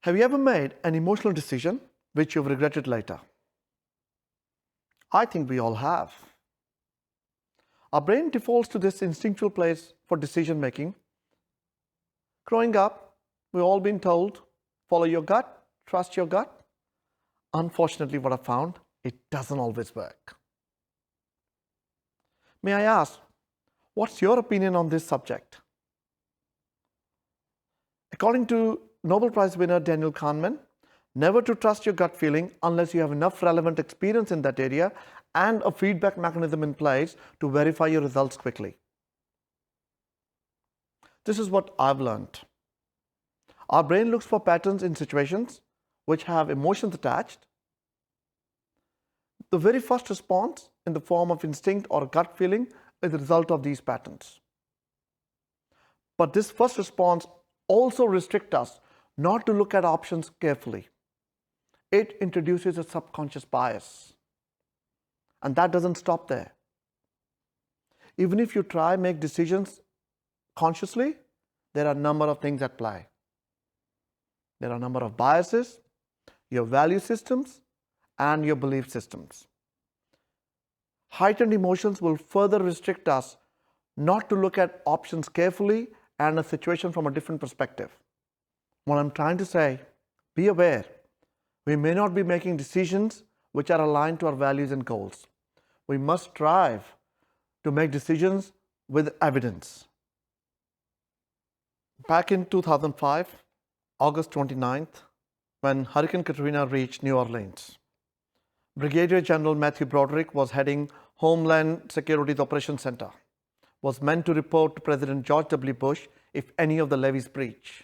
Have you ever made an emotional decision which you've regretted later? I think we all have. Our brain defaults to this instinctual place for decision making. Growing up, we've all been told, follow your gut, trust your gut. Unfortunately, what I found, it doesn't always work. May I ask, what's your opinion on this subject? According to Nobel Prize winner Daniel Kahneman, never to trust your gut feeling unless you have enough relevant experience in that area and a feedback mechanism in place to verify your results quickly. This is what I've learned. Our brain looks for patterns in situations which have emotions attached. The very first response in the form of instinct or gut feeling is the result of these patterns. But this first response also restricts us not to look at options carefully. It introduces a subconscious bias. And that doesn't stop there. Even if you try to make decisions consciously, there are a number of things at play. There are a number of biases, your value systems, and your belief systems. Heightened emotions will further restrict us not to look at options carefully and a situation from a different perspective. What I'm trying to say, be aware. We may not be making decisions which are aligned to our values and goals. We must strive to make decisions with evidence. Back in 2005, August 29th, when Hurricane Katrina reached New Orleans, Brigadier General Matthew Broderick was heading Homeland Security's Operations Center, was meant to report to President George W. Bush if any of the levees breach.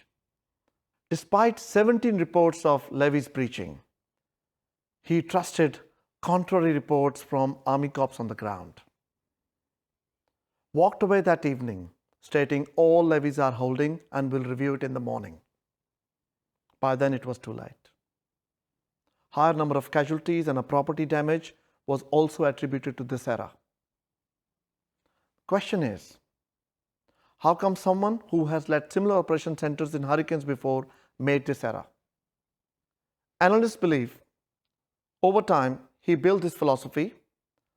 Despite 17 reports of levees breaching, he trusted contrary reports from Army Corps on the ground. Walked away that evening, stating all levees are holding and will review it in the morning. By then it was too late. Higher number of casualties and a property damage was also attributed to this error. Question is, how come someone who has led similar operation centers in hurricanes before made this error? Analysts believe over time he built this philosophy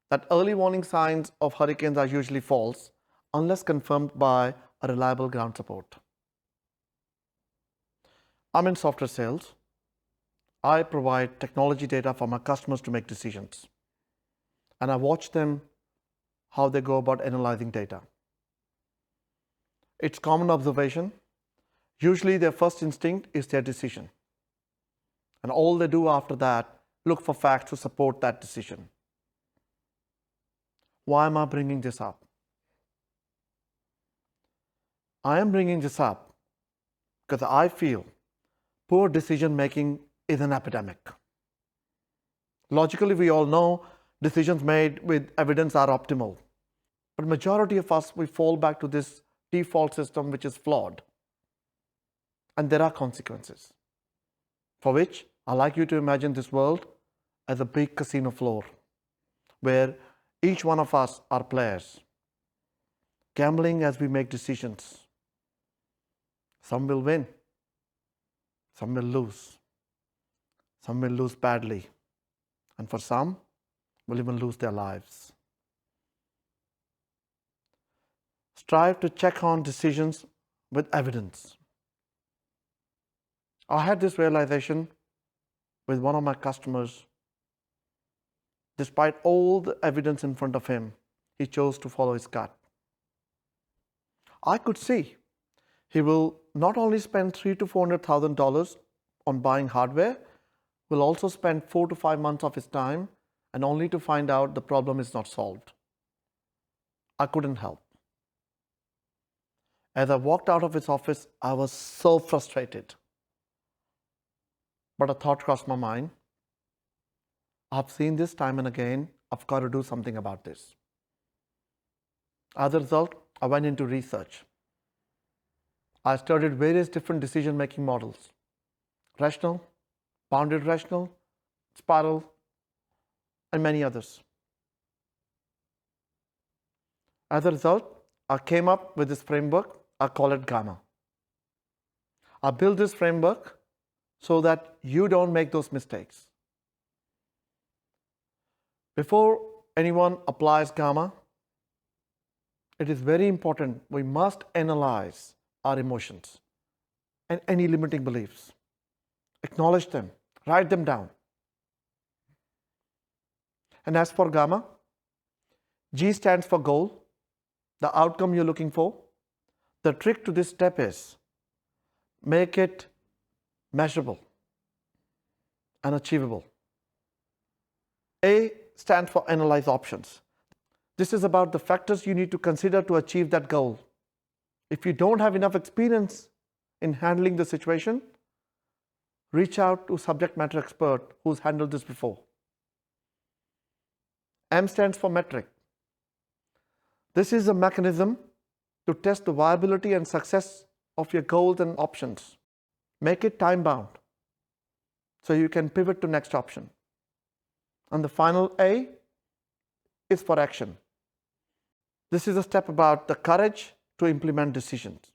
that early warning signs of hurricanes are usually false unless confirmed by a reliable ground support. I'm in software sales. I provide technology data for my customers to make decisions. And I watch them how they go about analyzing data. It's common observation. Usually their first instinct is their decision. And all they do after that, look for facts to support that decision. Why am I bringing this up? I am bringing this up because I feel poor decision making is an epidemic. Logically, we all know decisions made with evidence are optimal. But majority of us, we fall back to this default system which is flawed. And there are consequences. For which, I like you to imagine this world as a big casino floor where each one of us are players, gambling as we make decisions. Some will win, some will lose, some will lose badly, and for some will even lose their lives. Strive to check on decisions with evidence. I had this realization with one of my customers. Despite all the evidence in front of him, he chose to follow his gut. I could see he will not only spend $300,000 to $400,000 on buying hardware, will also spend 4 to 5 months of his time and only to find out the problem is not solved. I couldn't help. As I walked out of his office, I was so frustrated. But a thought crossed my mind. I've seen this time and again. I've got to do something about this. As a result, I went into research. I studied various different decision-making models. Rational, bounded rational, spiral, and many others. As a result, I came up with this framework. I call it Gamma. I built this framework so that you don't make those mistakes. Before anyone applies Gamma, it is very important we must analyze our emotions and any limiting beliefs. Acknowledge them, write them down. And as for Gamma, G stands for goal, the outcome you're looking for. The trick to this step is make it measurable and achievable. A stands for analyze options. This is about the factors you need to consider to achieve that goal. If you don't have enough experience in handling the situation, reach out to a subject matter expert who's handled this before. M stands for metric. This is a mechanism to test the viability and success of your goals and options. Make it time bound so you can pivot to next option. And the final A is for action. This is a step about the courage to implement decisions.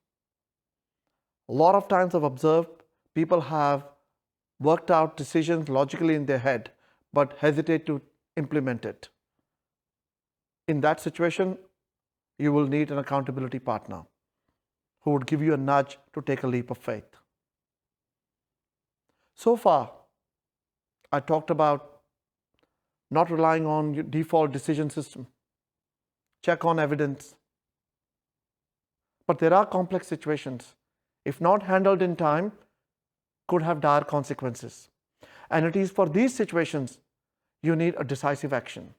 A lot of times I've observed people have worked out decisions logically in their head but hesitate to implement it. In that situation, you will need an accountability partner who would give you a nudge to take a leap of faith. So far, I talked about not relying on your default decision system. Check on evidence. But there are complex situations, if not handled in time, could have dire consequences. And it is for these situations you need a decisive action,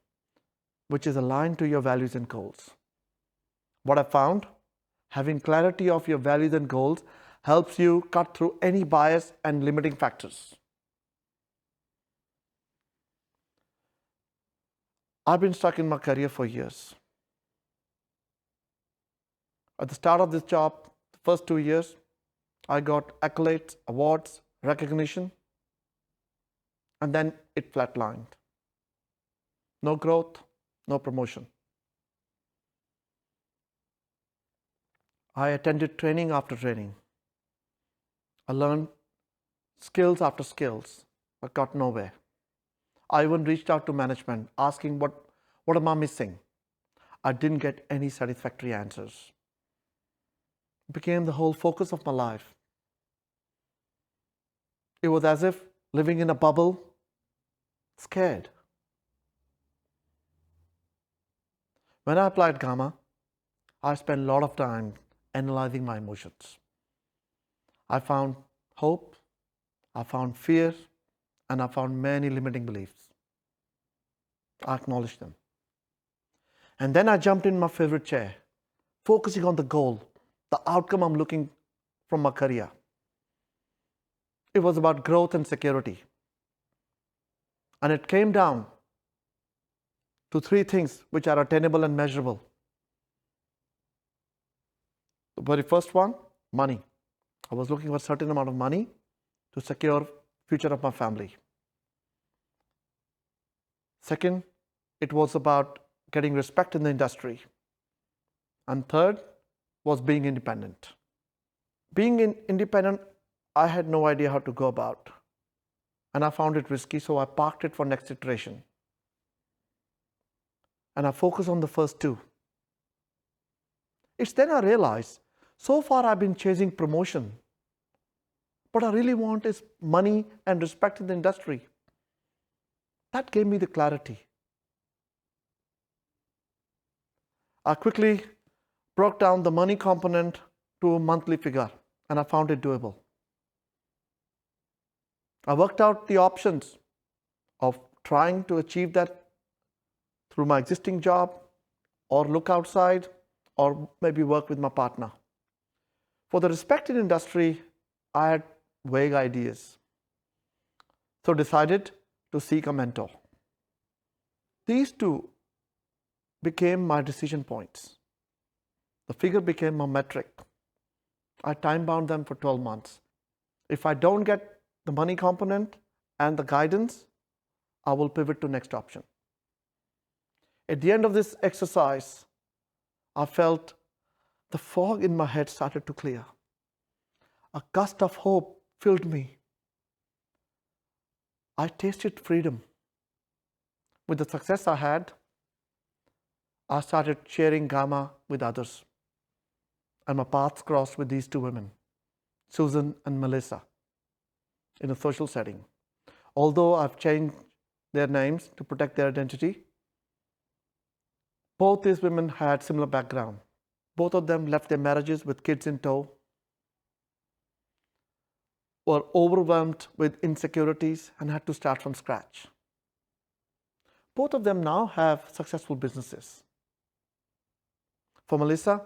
which is aligned to your values and goals. What I found, having clarity of your values and goals helps you cut through any bias and limiting factors. I've been stuck in my career for years. At the start of this job, the first 2 years, I got accolades, awards, recognition, and then it flatlined. No growth, no promotion. I attended training after training. I learned skills after skills, but got nowhere. I even reached out to management asking what am I missing? I didn't get any satisfactory answers. It became the whole focus of my life. It was as if living in a bubble, scared. When I applied Gamma, I spent a lot of time analyzing my emotions. I found hope, I found fear, and I found many limiting beliefs. I acknowledged them. And then I jumped in my favorite chair, focusing on the goal, the outcome I'm looking from my career. It was about growth and security. And it came down to 3 things which are attainable and measurable. The very first one, money. I was looking for a certain amount of money to secure future of my family. Second, it was about getting respect in the industry. And third was being independent. Being independent, I had no idea how to go about. And I found it risky, so I parked it for next iteration. And I focused on the first 2. It's then I realized, so far I've been chasing promotion. What I really want is money and respect in the industry. That gave me the clarity. I quickly broke down the money component to a monthly figure, and I found it doable. I worked out the options of trying to achieve that through my existing job, or look outside, or maybe work with my partner. For the respected industry, I had vague ideas. So decided to seek a mentor. These 2 became my decision points. The figure became my metric. I time bound them for 12 months. If I don't get the money component and the guidance, I will pivot to next option. At the end of this exercise, I felt the fog in my head started to clear. A gust of hope filled me. I tasted freedom. With the success I had, I started sharing Gamma with others. And my paths crossed with these two women, Susan and Melissa, in a social setting. Although I've changed their names to protect their identity, both these women had similar background. Both of them left their marriages with kids in tow, were overwhelmed with insecurities, and had to start from scratch. Both of them now have successful businesses. For Melissa,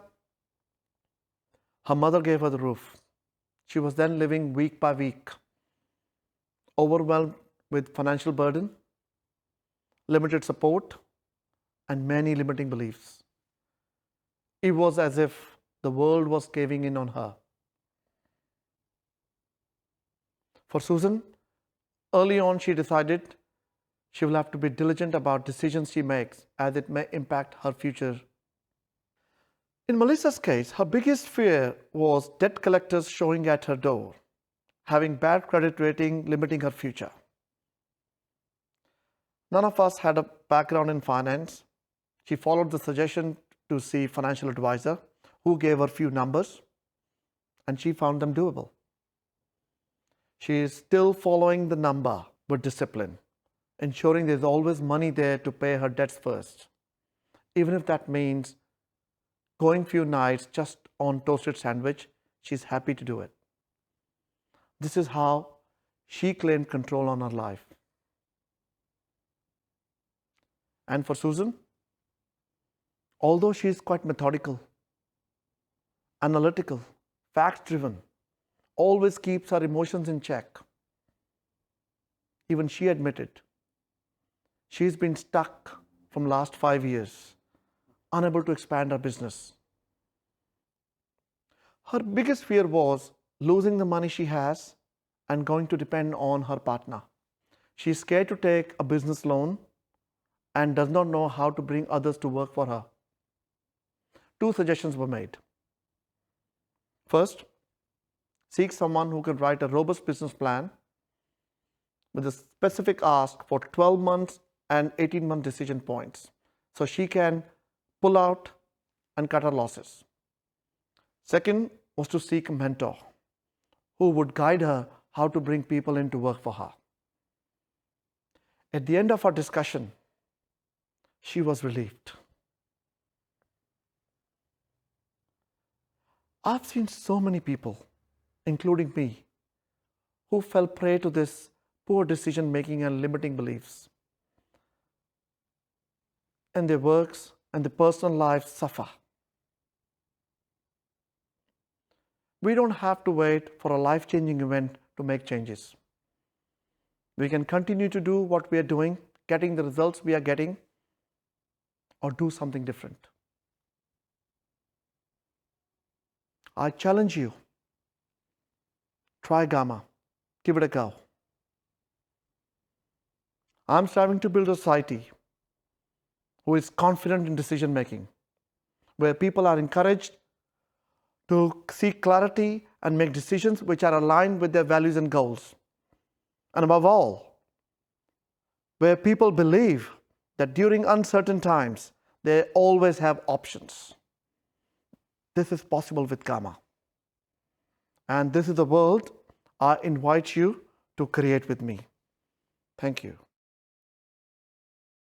her mother gave her the roof. She was then living week by week, overwhelmed with financial burden, limited support, and many limiting beliefs. It was as if the world was caving in on her. For Susan, early on she decided she will have to be diligent about decisions she makes as it may impact her future. In Melissa's case, her biggest fear was debt collectors showing at her door, having bad credit rating limiting her future. None of us had a background in finance. She followed the suggestion to see a financial advisor who gave her few numbers, and she found them doable. She is still following the number with discipline, ensuring there's always money there to pay her debts first, even if that means going few nights just on toasted sandwich. She's happy to do it. This is how she claimed control on her life. And for Susan, although she is quite methodical, analytical, fact-driven, always keeps her emotions in check, even she admitted she's been stuck from last 5 years, unable to expand her business. Her biggest fear was losing the money she has and going to depend on her partner. She's scared to take a business loan and does not know how to bring others to work for her. 2 suggestions were made. First, seek someone who can write a robust business plan with a specific ask for 12 months and 18-month decision points so she can pull out and cut her losses. Second was to seek a mentor who would guide her how to bring people in to work for her. At the end of our discussion, she was relieved. I've seen so many people, including me, who fell prey to this poor decision making and limiting beliefs. And their works and their personal lives suffer. We don't have to wait for a life-changing event to make changes. We can continue to do what we are doing, getting the results we are getting, or do something different. I challenge you. Try Gamma. Give it a go. I'm striving to build a society who is confident in decision making, where people are encouraged to seek clarity and make decisions which are aligned with their values and goals. And above all, where people believe that during uncertain times, they always have options. This is possible with Gamma. And this is the world I invite you to create with me. Thank you.